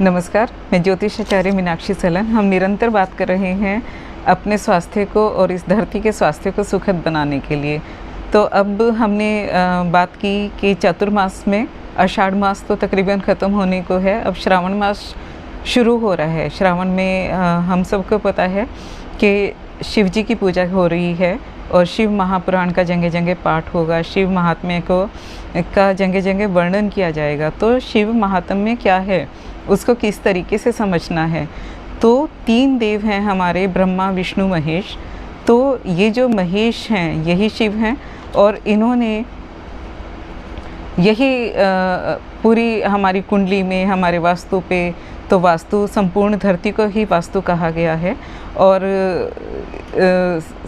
नमस्कार, मैं ज्योतिषाचार्य मीनाक्षी सलन। हम निरंतर बात कर रहे हैं अपने स्वास्थ्य को और इस धरती के स्वास्थ्य को सुखद बनाने के लिए। तो अब हमने बात की कि चातुर्मास में आषाढ़ मास तो तकरीबन ख़त्म होने को है, अब श्रावण मास शुरू हो रहा है। श्रावण में हम सबको पता है कि शिव जी की पूजा हो रही है और शिव महापुराण का जगह जगह पाठ होगा, शिव महात्म्य का जगह जगह वर्णन किया जाएगा। तो शिव महात्म्य क्या है, उसको किस तरीके से समझना है। तो 3 देव हैं हमारे, ब्रह्मा विष्णु महेश। तो ये जो महेश हैं यही शिव हैं और इन्होंने यही पूरी हमारी कुंडली में, हमारे वास्तु पे, तो वास्तु संपूर्ण धरती को ही वास्तु कहा गया है और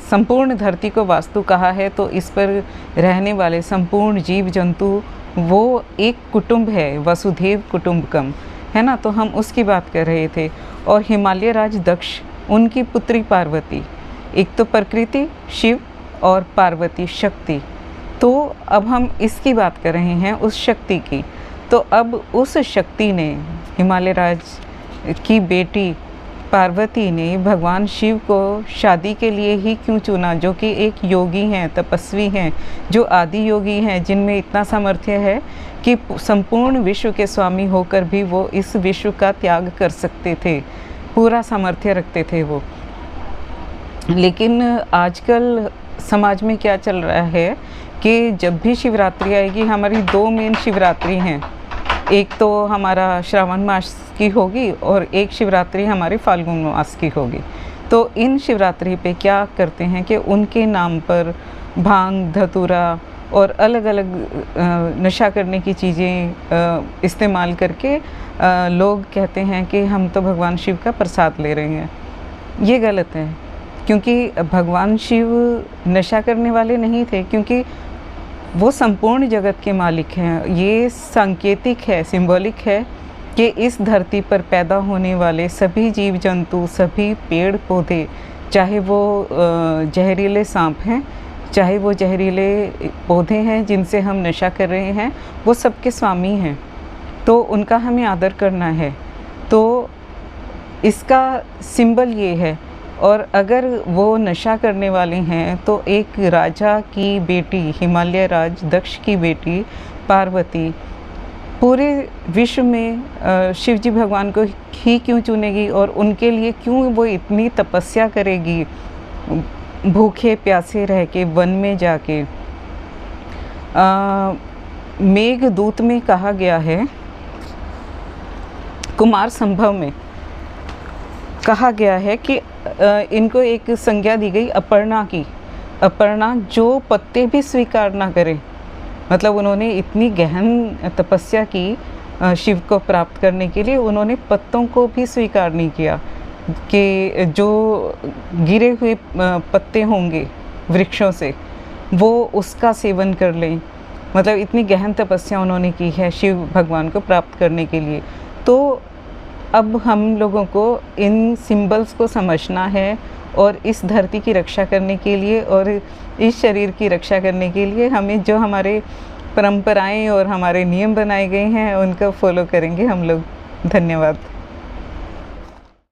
संपूर्ण धरती को वास्तु कहा है। तो इस पर रहने वाले संपूर्ण जीव जंतु वो एक कुटुंब है, वसुधैव कुटुंबकम, है ना। तो हम उसकी बात कर रहे थे। और हिमालय राज दक्ष, उनकी पुत्री पार्वती, एक तो प्रकृति शिव और पार्वती शक्ति। तो अब हम इसकी बात कर रहे हैं, उस शक्ति की। तो अब उस शक्ति ने, हिमालय राज की बेटी पार्वती ने भगवान शिव को शादी के लिए ही क्यों चुना, जो कि एक योगी हैं, तपस्वी हैं, जो आदि योगी हैं, जिनमें इतना सामर्थ्य है कि संपूर्ण विश्व के स्वामी होकर भी वो इस विश्व का त्याग कर सकते थे, पूरा सामर्थ्य रखते थे वो। लेकिन आजकल समाज में क्या चल रहा है कि जब भी शिवरात्रि आएगी, हमारी 2 मेन शिवरात्रि हैं, एक तो हमारा श्रावण मास की होगी और एक शिवरात्रि हमारी फाल्गुन मास की होगी। तो इन शिवरात्रि पे क्या करते हैं कि उनके नाम पर भांग, धतूरा और अलग अलग नशा करने की चीज़ें इस्तेमाल करके लोग कहते हैं कि हम तो भगवान शिव का प्रसाद ले रहे हैं। ये गलत है, क्योंकि भगवान शिव नशा करने वाले नहीं थे, क्योंकि वो संपूर्ण जगत के मालिक हैं। ये सांकेतिक है, सिंबॉलिक है कि इस धरती पर पैदा होने वाले सभी जीव जंतु, सभी पेड़ पौधे, चाहे वो जहरीले सांप हैं, चाहे वो जहरीले पौधे हैं जिनसे हम नशा कर रहे हैं, वो सबके स्वामी हैं। तो उनका हमें आदर करना है। तो इसका सिंबल ये है। और अगर वो नशा करने वाले हैं तो एक राजा की बेटी, हिमालय राज दक्ष की बेटी पार्वती पूरे विश्व में शिव जी भगवान को ही क्यों चुनेगी और उनके लिए क्यों वो इतनी तपस्या करेगी, भूखे प्यासे रह के वन में जाके। मेघदूत में कहा गया है, कुमार संभव में कहा गया है कि इनको एक संज्ञा दी गई अपर्णा की। अपर्णा जो पत्ते भी स्वीकार ना करे, मतलब उन्होंने इतनी गहन तपस्या की शिव को प्राप्त करने के लिए, उन्होंने पत्तों को भी स्वीकार नहीं किया कि जो गिरे हुए पत्ते होंगे वृक्षों से वो उसका सेवन कर लें। मतलब इतनी गहन तपस्या उन्होंने की है शिव भगवान को प्राप्त करने के लिए। तो अब हम लोगों को इन सिंबल्स को समझना है और इस धरती की रक्षा करने के लिए और इस शरीर की रक्षा करने के लिए हमें जो हमारे परंपराएं और हमारे नियम बनाए गए हैं उनको फॉलो करेंगे हम लोग। धन्यवाद।